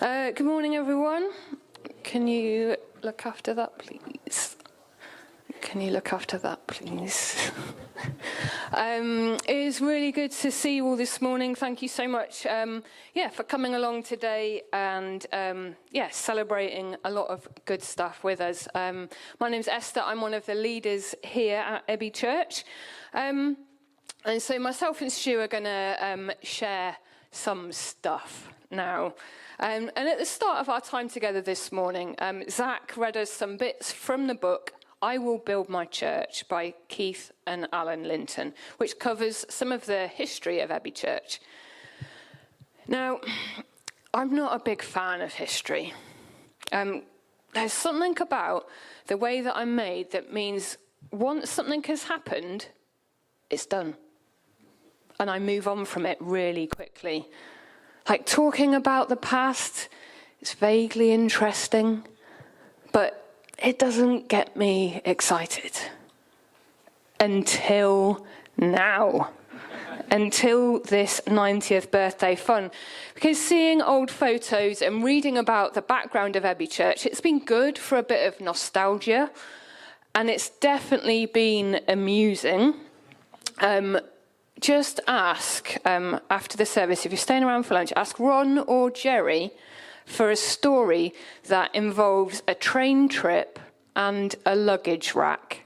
Good morning, everyone. Can you look after that, please? Can you look after that, please? It is really good to see you all this morning. Thank you so much, for coming along today and, celebrating a lot of good stuff with us. My name's Esther. I'm one of the leaders here at Abbey Church. And so myself and Stewart are going to share some stuff now. And at the start of our time together this morning, Zach read us some bits from the book I Will Build My Church by Keith and Alan Linton, which covers some of the history of Abbey Church. Now, I'm not a big fan of history. There's something about the way that I'm made that means once something has happened, it's done. And I move on from it really quickly. Like talking about the past, it's vaguely interesting, but it doesn't get me excited. Until now. Until this 90th birthday fun. Because seeing old photos and reading about the background of Abbey Church, it's been good for a bit of nostalgia. And it's definitely been amusing. Just ask, after the service, if you're staying around for lunch, ask Ron or Jerry for a story that involves a train trip and a luggage rack.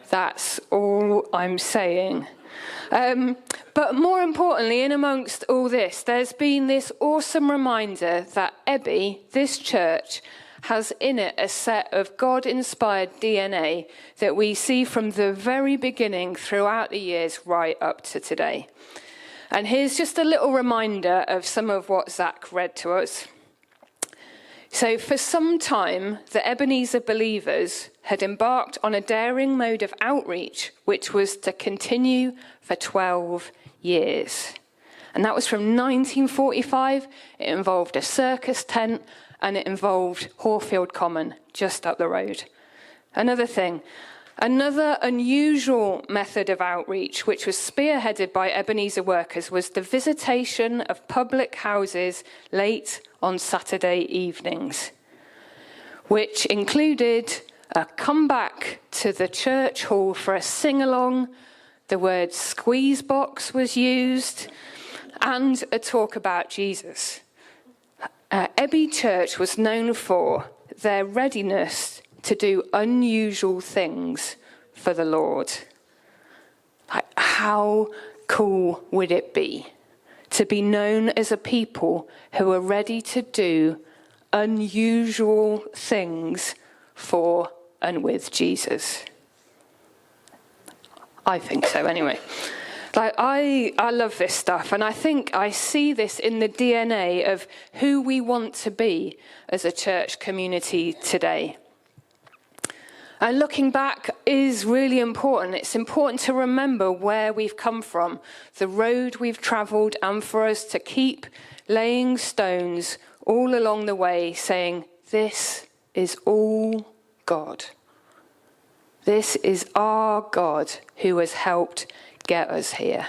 That's all I'm saying. But more importantly, in amongst all this, there's been this awesome reminder that Abbey, this church, has in it a set of God-inspired DNA that we see from the very beginning throughout the years right up to today. And here's just a little reminder of some of what Zach read to us. So for some time, the Ebenezer believers had embarked on a daring mode of outreach, which was to continue for 12 years. And that was from 1945. It involved a circus tent, and it involved Horfield Common, just up the road. Another unusual method of outreach, which was spearheaded by Ebenezer workers, was the visitation of public houses late on Saturday evenings, which included a comeback to the church hall for a sing-along, the word squeeze box was used, and a talk about Jesus. Abbey Church was known for their readiness to do unusual things for the Lord. Like, how cool would it be to be known as a people who are ready to do unusual things for and with Jesus? I think so, anyway. Like, I love this stuff, and I think I see this in the DNA of who we want to be as a church community today. And looking back is really important. It's important to remember where we've come from, the road we've travelled, and for us to keep laying stones all along the way, saying, this is all God. This is our God who has helped get us here.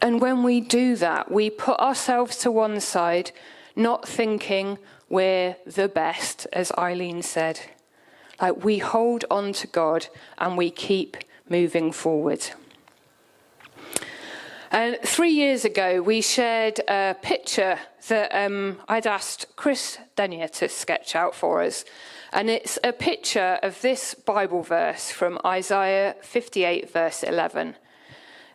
And when we do that, we put ourselves to one side, not thinking we're the best, as Eileen said. Like, we hold on to God and we keep moving forward. And 3 years ago, we shared a picture that I'd asked Chris Denier to sketch out for us. And it's a picture of this Bible verse from Isaiah 58, verse 11.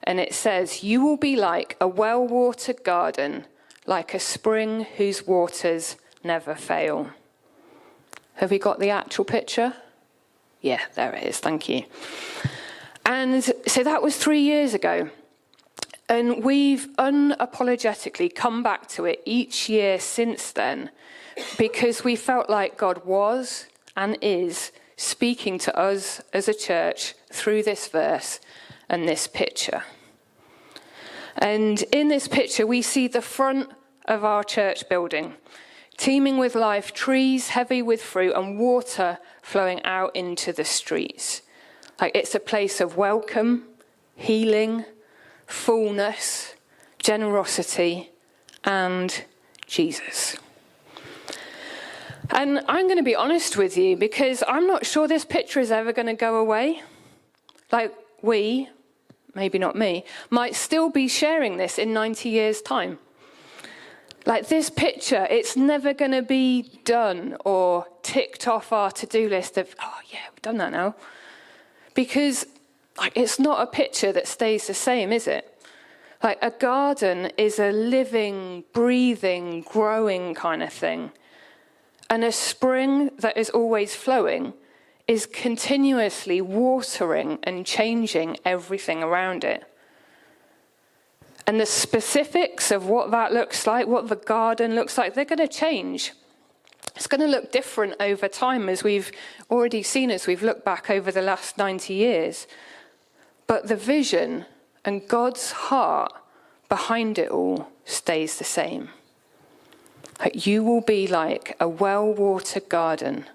And it says, "You will be like a well-watered garden, like a spring whose waters never fail." Have we got the actual picture? Yeah, there it is. Thank you. And so that was 3 years ago. And we've unapologetically come back to it each year since then, because we felt like God was and is speaking to us as a church through this verse and this picture. And in this picture, we see the front of our church building, teeming with life, trees heavy with fruit, and water flowing out into the streets. Like, it's a place of welcome, healing, fullness, generosity, and Jesus. And I'm going to be honest with you, because I'm not sure this picture is ever going to go away. Like we, maybe not me, might still be sharing this in 90 years' time. Like this picture, it's never going to be done or ticked off our to-do list of, oh yeah, we've done that now. Because it's not a picture that stays the same, is it? Like a garden is a living, breathing, growing kind of thing. And a spring that is always flowing is continuously watering and changing everything around it. And the specifics of what that looks like, what the garden looks like, they're going to change. It's going to look different over time, as we've already seen as we've looked back over the last 90 years. But the vision and God's heart behind it all stays the same. You will be like a well-watered garden,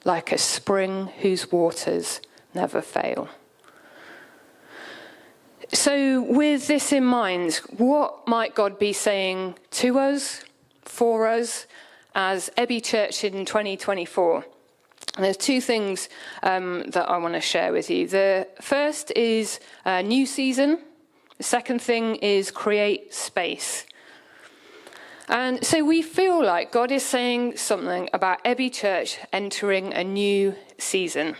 like a spring whose waters never fail. So with this in mind, what might God be saying to us, for us, as Ebby Church in 2024? And there's two things that I want to share with you. The first is a new season. The second thing is create space. And so we feel like God is saying something about Ebby Church entering a new season.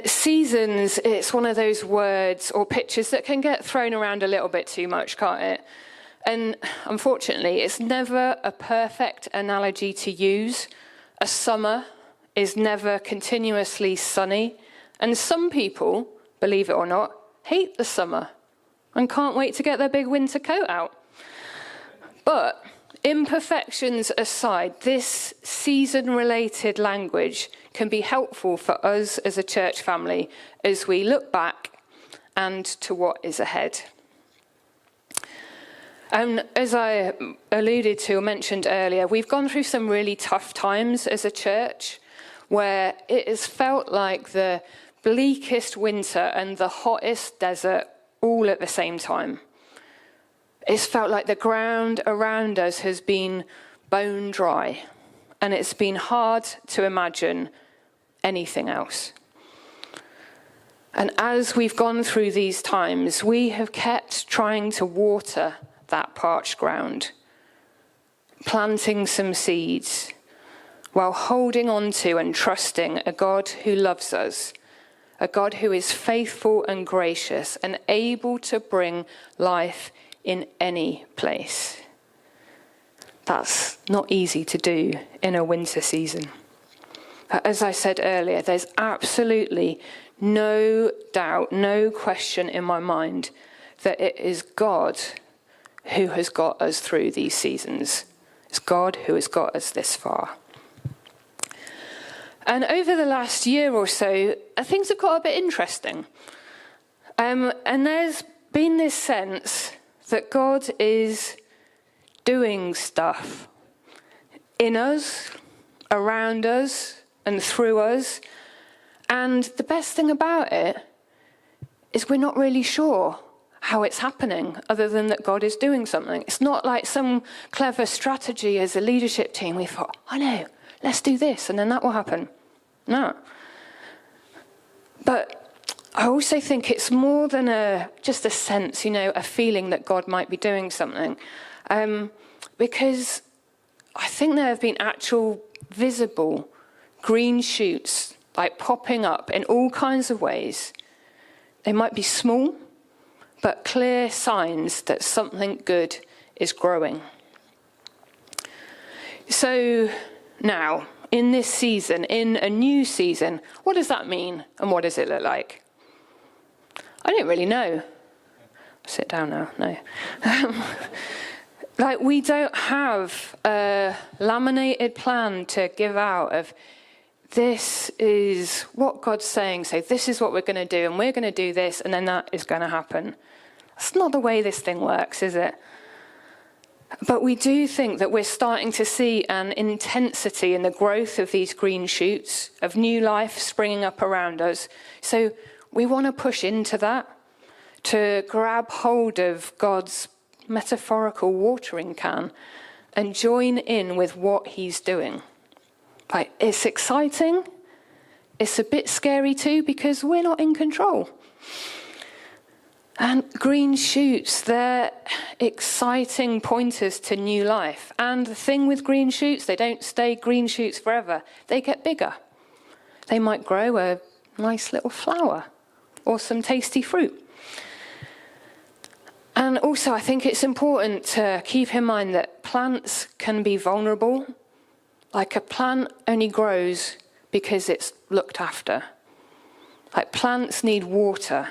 Seasons, it's one of those words or pictures that can get thrown around a little bit too much, can't it? And unfortunately, it's never a perfect analogy to use. A summer is never continuously sunny. And some people, believe it or not, hate the summer and can't wait to get their big winter coat out. But imperfections aside, this season-related language can be helpful for us as a church family as we look back and to what is ahead. And as I alluded to or mentioned earlier, we've gone through some really tough times as a church where it has felt like the bleakest winter and the hottest desert all at the same time. It's felt like the ground around us has been bone dry, and it's been hard to imagine anything else. And as we've gone through these times, we have kept trying to water that parched ground, planting some seeds, while holding on to and trusting a God who loves us, a God who is faithful and gracious and able to bring life in any place. That's not easy to do in a winter season. As I said earlier, there's absolutely no doubt, no question in my mind that it is God who has got us through these seasons. It's God who has got us this far. And over the last year or so, things have got a bit interesting. And there's been this sense that God is doing stuff in us, around us, and through us. And the best thing about it is we're not really sure how it's happening, other than that God is doing something. It's not like some clever strategy as a leadership team. We thought, I know, let's do this, and then that will happen. No. But I also think it's more than just a sense, a feeling that God might be doing something. Because I think there have been actual visible green shoots, like popping up in all kinds of ways. They might be small, but clear signs that something good is growing. So now, in this season, in a new season, what does that mean and what does it look like? I don't really know. Sit down now, no. We don't have a laminated plan to give out of this is what God's saying, so this is what we're going to do, and we're going to do this, and then that is going to happen. That's not the way this thing works, is it? But we do think that we're starting to see an intensity in the growth of these green shoots, of new life springing up around us. So we want to push into that, to grab hold of God's metaphorical watering can and join in with what he's doing. Like, it's exciting. It's a bit scary too because we're not in control. And green shoots, they're exciting pointers to new life. And the thing with green shoots, they don't stay green shoots forever. They get bigger. They might grow a nice little flower or some tasty fruit. And also, I think it's important to keep in mind that plants can be vulnerable. Like, a plant only grows because it's looked after. Like, plants need water.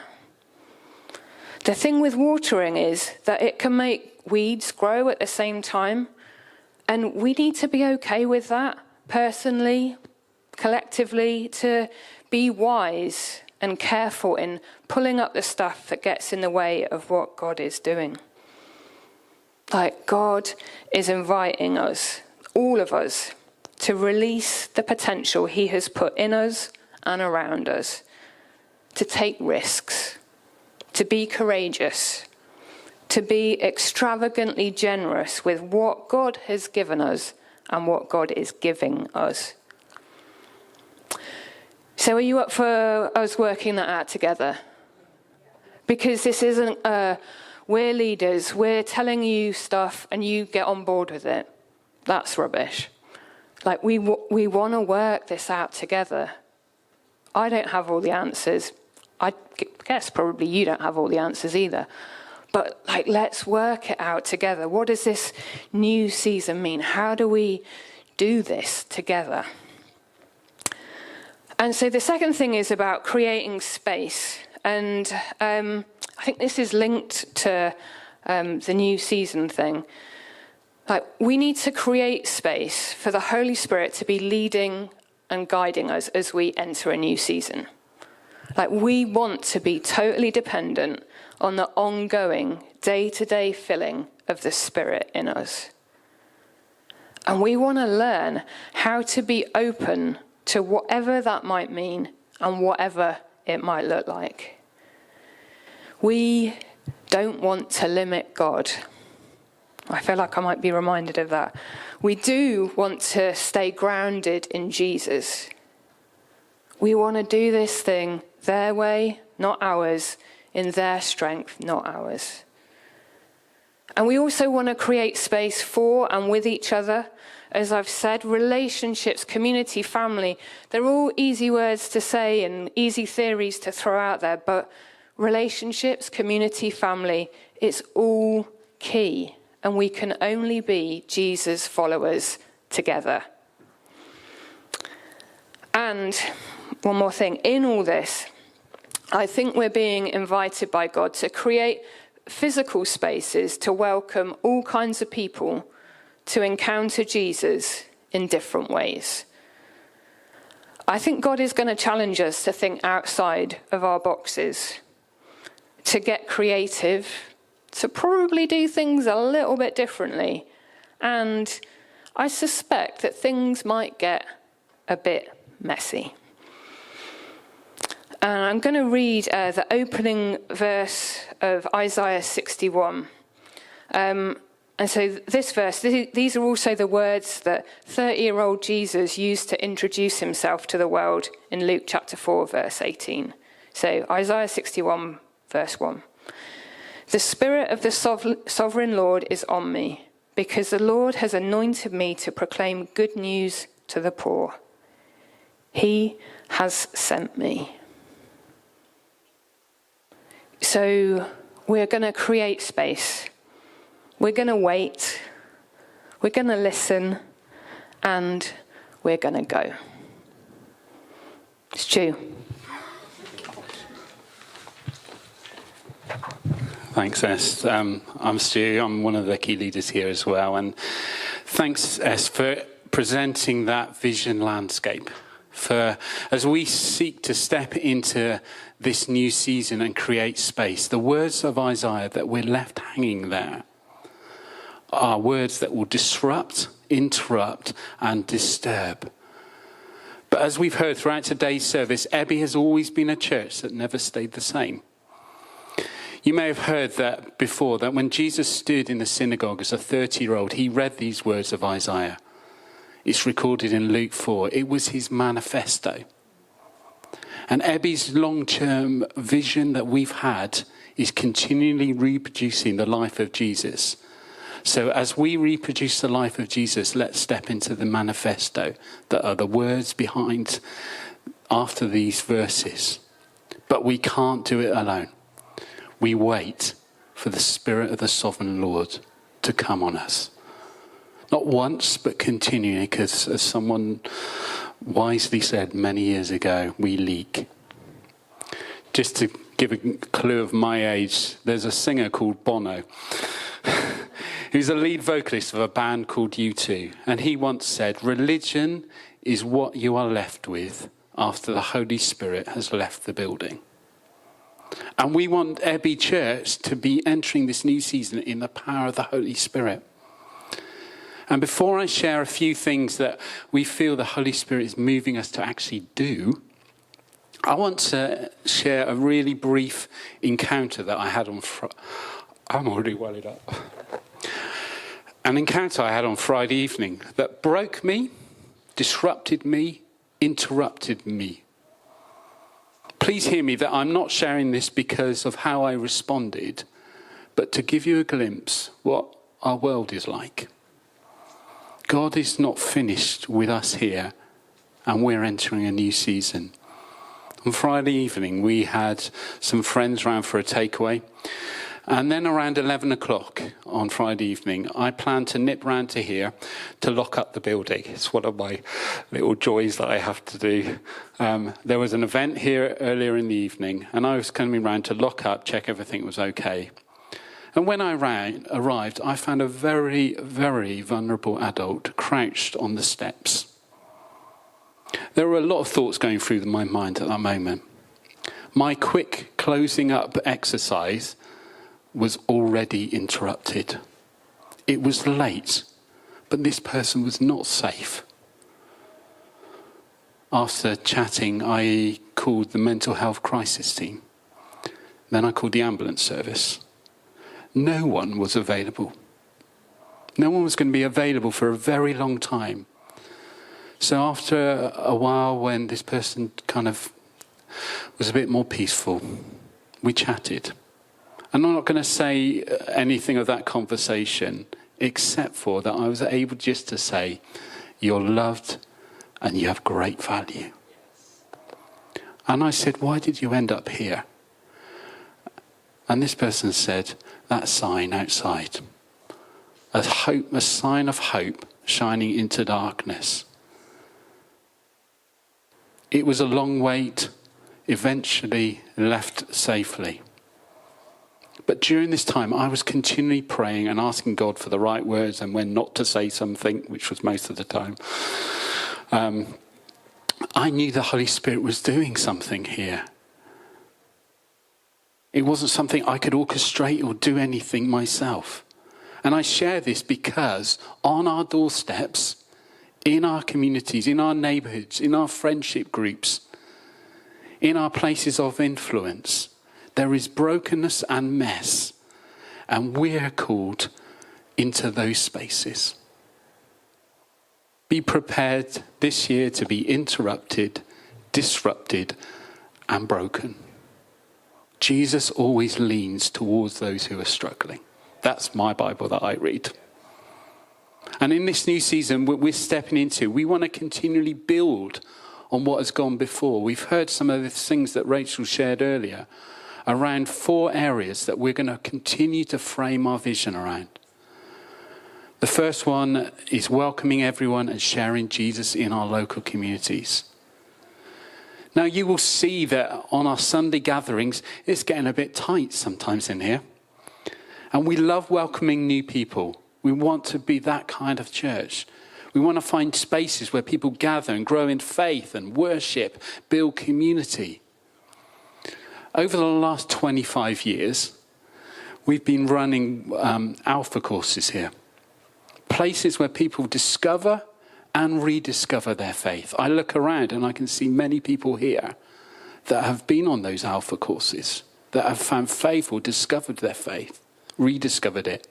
The thing with watering is that it can make weeds grow at the same time. And we need to be okay with that, personally, collectively, to be wise and careful in pulling up the stuff that gets in the way of what God is doing. Like, God is inviting us, all of us, to release the potential he has put in us and around us, to take risks, to be courageous, to be extravagantly generous with what God has given us and what God is giving us. So are you up for us working that out together? Because this isn't, we're leaders, we're telling you stuff and you get on board with it. That's rubbish. Like, we want to work this out together. I don't have all the answers. I guess probably you don't have all the answers either. But, like, let's work it out together. What does this new season mean? How do we do this together? And so the second thing is about creating space. And I think this is linked to the new season thing. Like, we need to create space for the Holy Spirit to be leading and guiding us as we enter a new season. Like, we want to be totally dependent on the ongoing day-to-day filling of the Spirit in us. And we want to learn how to be open to whatever that might mean and whatever it might look like. We don't want to limit God. I feel like I might be reminded of that. We do want to stay grounded in Jesus. We want to do this thing their way, not ours, in their strength, not ours. And we also want to create space for and with each other. As I've said, relationships, community, family, they're all easy words to say and easy theories to throw out there, but relationships, community, family, it's all key. And we can only be Jesus followers together. And one more thing, in all this, I think we're being invited by God to create physical spaces to welcome all kinds of people to encounter Jesus in different ways. I think God is going to challenge us to think outside of our boxes, to get creative, to probably do things a little bit differently. And I suspect that things might get a bit messy. And I'm going to read the opening verse of Isaiah 61. And so this verse, these are also the words that 30-year-old Jesus used to introduce himself to the world in Luke chapter 4, verse 18. So Isaiah 61, verse 1. The Spirit of the Sovereign Lord is on me, because the Lord has anointed me to proclaim good news to the poor. He has sent me. So we're going to create space. We're going to wait. We're going to listen. And we're going to go. Stu. Thanks, Es. I'm Stu. I'm one of the key leaders here as well. And thanks, Es, for presenting that vision landscape. For as we seek to step into this new season and create space, the words of Isaiah that we're left hanging there are words that will disrupt, interrupt, and disturb. But as we've heard throughout today's service, Ebby has always been a church that never stayed the same. You may have heard that before, that when Jesus stood in the synagogue as a 30-year-old, he read these words of Isaiah. It's recorded in Luke 4. It was his manifesto. And Ebby's long-term vision that we've had is continually reproducing the life of Jesus. So as we reproduce the life of Jesus, let's step into the manifesto that are the words behind after these verses. But we can't do it alone. We wait for the Spirit of the Sovereign Lord to come on us. Not once, but continually, because as someone wisely said many years ago, we leak. Just to give a clue of my age, there's a singer called Bono, who's a lead vocalist of a band called U2. And he once said, religion is what you are left with after the Holy Spirit has left the building. And we want Abbey Church to be entering this new season in the power of the Holy Spirit. And before I share a few things that we feel the Holy Spirit is moving us to actually do, I want to share a really brief encounter that I had on I'm already wellied up. An encounter I had on Friday evening that broke me, disrupted me, interrupted me. Please hear me that I'm not sharing this because of how I responded, but to give you a glimpse what our world is like. God is not finished with us here, and we're entering a new season. On Friday evening, we had some friends round for a takeaway. And then around 11 o'clock on Friday evening, I planned to nip round to here to lock up the building. It's one of my little joys that I have to do. There was an event here earlier in the evening, and I was coming round to lock up, check everything was okay. And when I arrived, I found a very, very vulnerable adult crouched on the steps. There were a lot of thoughts going through my mind at that moment. My quick closing up exercise was already interrupted. It was late, but this person was not safe. After chatting, I called the mental health crisis team. Then I called the ambulance service. No one was available. No one was going to be available for a very long time. So after a while, when this person kind of was a bit more peaceful, we chatted. And I'm not going to say anything of that conversation, except for that I was able just to say, you're loved and you have great value. And I said, why did you end up here? And this person said, that sign outside. A sign of hope shining into darkness. It was a long wait, eventually left safely. But during this time, I was continually praying and asking God for the right words and when not to say something, which was most of the time. I knew the Holy Spirit was doing something here. It wasn't something I could orchestrate or do anything myself. And I share this because on our doorsteps, in our communities, in our neighborhoods, in our friendship groups, in our places of influence, there is brokenness and mess, and we're called into those spaces. Be prepared this year to be interrupted, disrupted, and broken. Jesus always leans towards those who are struggling. That's my Bible that I read. And in this new season we're stepping into, we want to continually build on what has gone before. We've heard some of the things that Rachel shared earlier around 4 areas that we're going to continue to frame our vision around. The first one is welcoming everyone and sharing Jesus in our local communities. Now you will see that on our Sunday gatherings, it's getting a bit tight sometimes in here. And we love welcoming new people. We want to be that kind of church. We want to find spaces where people gather and grow in faith and worship, build community. Over the last 25 years, we've been running alpha courses here. Places where people discover and rediscover their faith. I look around and I can see many people here that have been on those alpha courses. that have found faith or discovered their faith, rediscovered it.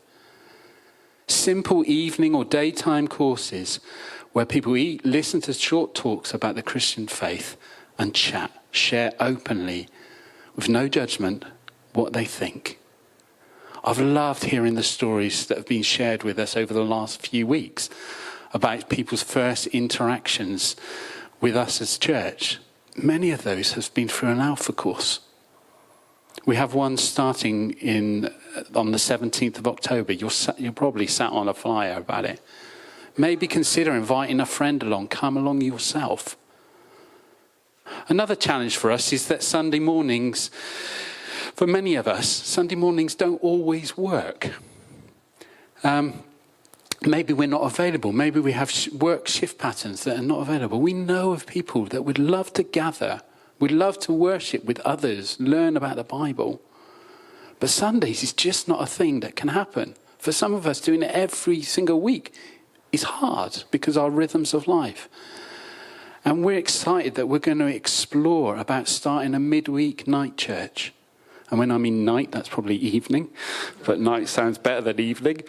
Simple evening or daytime courses where people eat, listen to short talks about the Christian faith and chat, share openly with no judgment what they think. I've loved hearing the stories that have been shared with us over the last few weeks about people's first interactions with us as church. Many of those have been through an Alpha course. We have one starting on the 17th of October. You're probably sat on a flyer about it. Maybe consider inviting a friend along. Come along yourself. Another challenge for us is that Sunday mornings, for many of us, Sunday mornings don't always work. Maybe we're not available. Maybe we have work shift patterns that are not available. We know of people that would love to gather, would love to worship with others, learn about the Bible. But Sundays is just not a thing that can happen. For some of us, doing it every single week is hard because of our rhythms of life. And we're excited that we're going to explore about starting a midweek night church. And when I mean night, that's probably evening, but night sounds better than evening.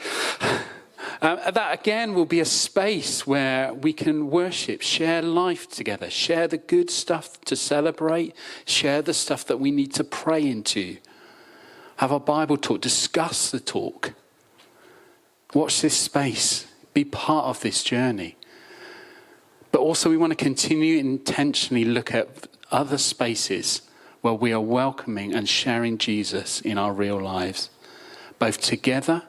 That again will be a space where we can worship, share life together, share the good stuff to celebrate, share the stuff that we need to pray into, have our Bible talk, discuss the talk. Watch this space, be part of this journey. But also we want to continue intentionally look at other spaces where we are welcoming and sharing Jesus in our real lives, both together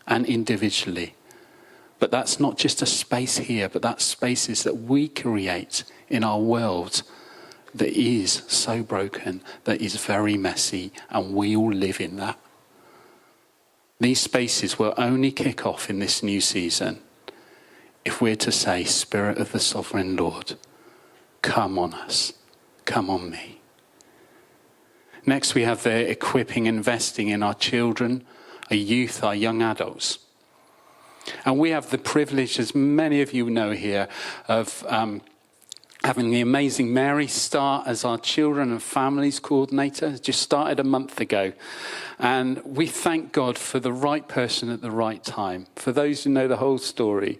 and individually. But that's not just a space here, but that's spaces that we create in our world that is so broken, that is very messy, and we all live in that. These spaces will only kick off in this new season if we're to say, Spirit of the Sovereign Lord, come on us, come on me. Next, we have the equipping, investing in our children, our youth, our young adults. And we have the privilege, as many of you know here, of having the amazing Mary start as our children and families coordinator. Just started a month ago. And we thank God for the right person at the right time. For those who know the whole story,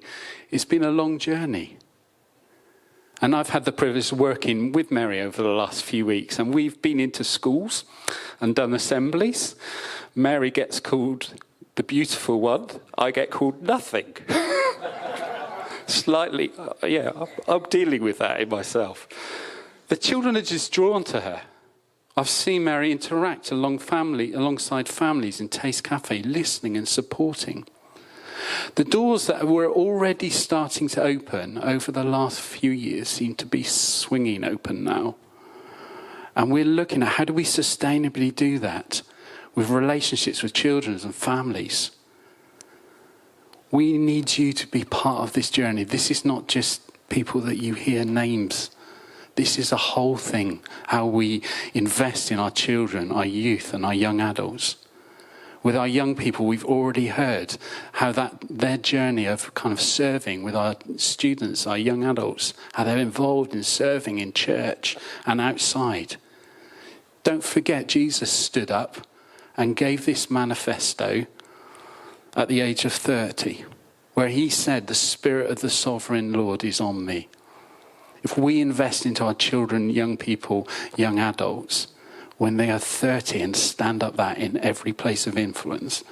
it's been a long journey. And I've had the privilege of working with Mary over the last few weeks. And we've been into schools and done assemblies. Mary gets called the beautiful one. I get called nothing. Slightly, I'm dealing with that in myself. The children are just drawn to her. I've seen Mary interact alongside families in Taste Cafe, listening and supporting. The doors that were already starting to open over the last few years seem to be swinging open now. And we're looking at how do we sustainably do that with relationships with children and families. We need you to be part of this journey. This is not just people that you hear names. This is a whole thing, how we invest in our children, our youth and our young adults. With our young people, we've already heard how their journey of kind of serving with our students, our young adults, how they're involved in serving in church and outside. Don't forget, Jesus stood up and gave this manifesto at the age of 30, where he said, the Spirit of the Sovereign Lord is on me. If we invest into our children, young people, young adults, when they are 30 and stand up that in every place of influence,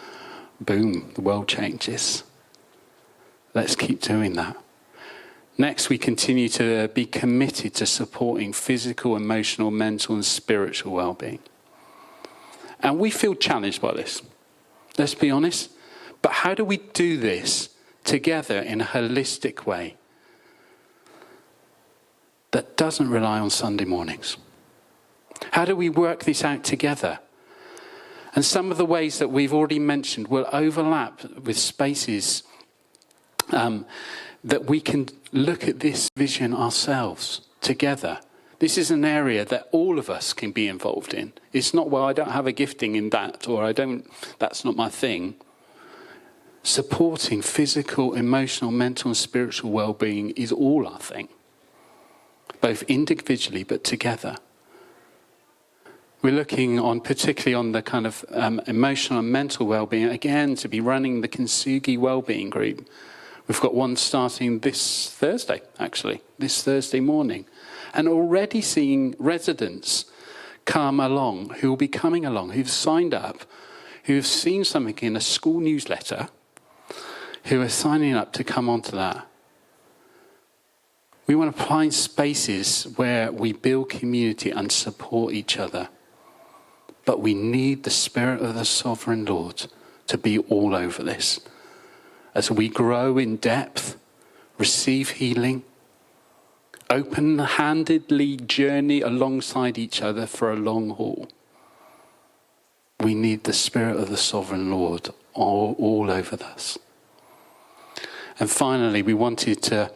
boom, the world changes. Let's keep doing that. Next, we continue to be committed to supporting physical, emotional, mental and spiritual well-being. And we feel challenged by this. Let's be honest. But how do we do this together in a holistic way that doesn't rely on Sunday mornings? How do we work this out together? And some of the ways that we've already mentioned will overlap with spaces that we can look at this vision ourselves together. This is an area that all of us can be involved in. It's not, well, I don't have a gifting in that, or that's not my thing. Supporting physical, emotional, mental and spiritual well-being is all our thing, both individually but together. We're looking on, particularly on the kind of emotional and mental well-being, again, to be running the Kintsugi Wellbeing Group. We've got one starting this Thursday, actually, this Thursday morning. And already seeing residents come along, who will be coming along, who've signed up, who've seen something in a school newsletter, who are signing up to come onto that. We want to find spaces where we build community and support each other. But we need the Spirit of the Sovereign Lord to be all over this. As we grow in depth, receive healing, open-handedly journey alongside each other for a long haul. We need the Spirit of the Sovereign Lord all over us. And finally, we want to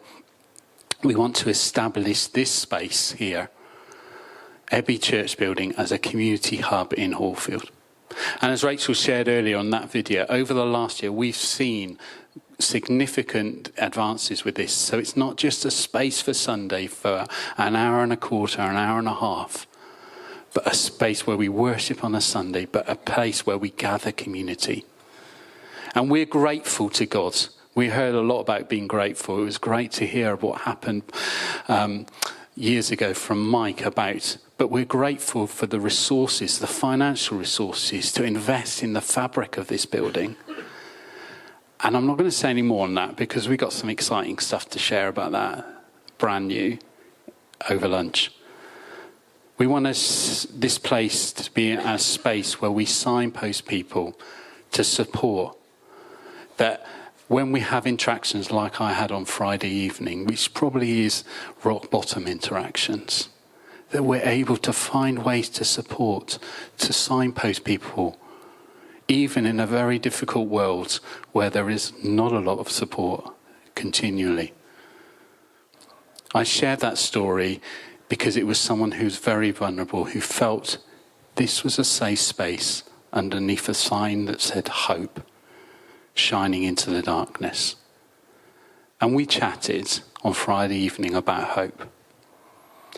establish this space here, Abbey Church Building, as a community hub in Hallfield. And as Rachel shared earlier on that video, over the last year, we've seen significant advances with this. So it's not just a space for Sunday for an hour and a quarter, an hour and a half, but a space where we worship on a Sunday, but a place where we gather community. And we're grateful to God. We heard a lot about being grateful. It was great to hear what happened years ago from Mike about, but we're grateful for the resources, the financial resources to invest in the fabric of this building. And I'm not going to say any more on that because we've got some exciting stuff to share about that, brand new, over lunch. We want this place to be a space where we signpost people to support. That when we have interactions like I had on Friday evening, which probably is rock bottom interactions, that we're able to find ways to support, to signpost people, even in a very difficult world where there is not a lot of support continually. I shared that story because it was someone who's very vulnerable, who felt this was a safe space underneath a sign that said hope, shining into the darkness. And we chatted on Friday evening about hope.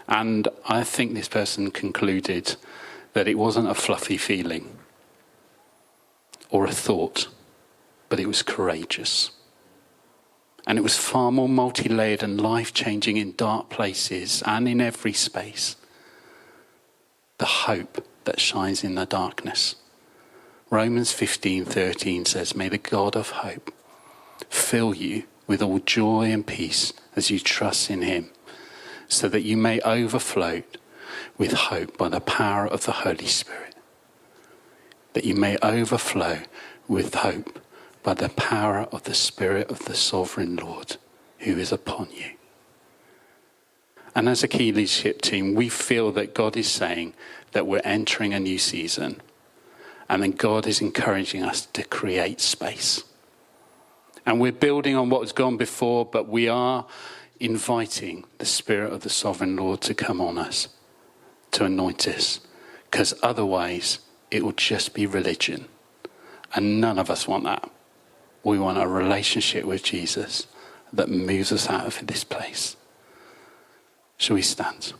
And I think this person concluded that it wasn't a fluffy feeling or a thought, but it was courageous. And it was far more multi-layered and life-changing in dark places and in every space. The hope that shines in the darkness. Romans 15:13 says, "May the God of hope fill you with all joy and peace as you trust in him, so that you may overflow with hope by the power of the Holy Spirit." That you may overflow with hope by the power of the Spirit of the Sovereign Lord who is upon you. And as a key leadership team, we feel that God is saying that we're entering a new season. And then God is encouraging us to create space. And we're building on what has gone before, but we are inviting the Spirit of the Sovereign Lord to come on us, to anoint us. Because otherwise, it will just be religion. And none of us want that. We want a relationship with Jesus that moves us out of this place. Shall we stand?